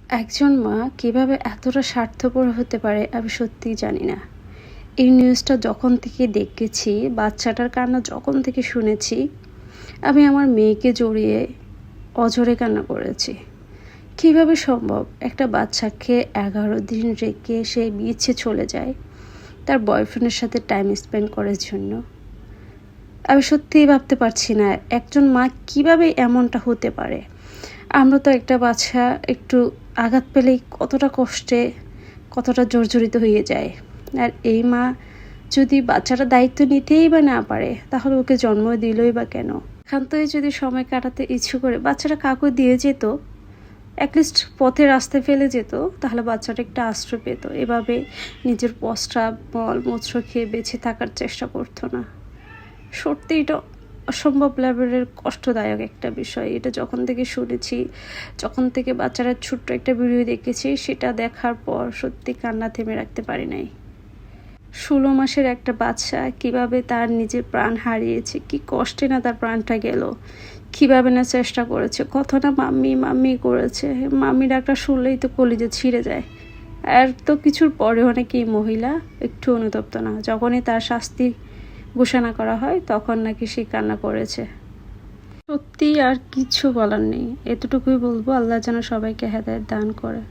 একজন মা কিভাবে এতটা স্বার্থপর হতে পারে আমি সত্যিই জানি না। এই নিউজটা যখন থেকে দেখেছি, বাচ্চাটার কান্না যখন থেকে শুনেছি, আমি আমার মেয়েকে জড়িয়ে অঝরে কান্না করেছি। কিভাবে সম্ভব একটা বাচ্চাকে 11 দিন রেখে সে বিছে চলে যায় তার বয়ফ্রেন্ডের সাথে টাইম স্পেন্ড করার জন্য। আমি সত্যিই ভাবতে পারছি না একজন মা কিভাবে এমনটা হতে পারে। আমরা তো একটা বাচ্চা একটু আঘাত পেলেই কতটা কষ্টে, কতটা জর্জরিত হয়ে যায়। আর এই মা যদি বাচ্চাটা দায়িত্ব নিতেই বা না পারে, তাহলে ওকে জন্ম দিলই বা কেন? একান্তই যদি সময় কাটাতে ইচ্ছে করে বাচ্চাটা কাউকে দিয়ে যেত, অ্যাটলিস্ট পথে রাস্তায় ফেলে যেত, তাহলে বাচ্চাটা একটা আশ্রয় পেত। এভাবে নিজের প্রস্রাব মলমূত্র খেয়ে বেঁচে থাকার চেষ্টা করতো না। সত্যি এটা অসম্ভব লেভেলের কষ্টদায়ক একটা বিষয়। এটা যখন থেকে শুনেছি, যখন থেকে বাচ্চারা ছোট্ট একটা ভিডিও দেখেছি, সেটা দেখার পর সত্যি কান্না থেমে রাখতে পারি নাই। 16 মাসের একটা বাচ্চা কিভাবে তার নিজের প্রাণ হারিয়েছে, কি কষ্টে না তার প্রাণটা গেল, কিভাবে না চেষ্টা করেছে, কত না মাম্মি মাম্মি করেছে। মাম্মি ডাকটা শুনলেই তো কলিজা ছিঁড়ে যায়। আর তো কিছুর পরে অনেকেই মহিলা একটু অনুতপ্ত না, যখনই তার শাস্তি ঘোষণা করা হয় তখন নাকি সে কান্না করেছে। সত্যি আর কিছু বলার নেই, এতটুকুই বলবো, আল্লাহ যেন সবাইকে হেদায়েত দান করে।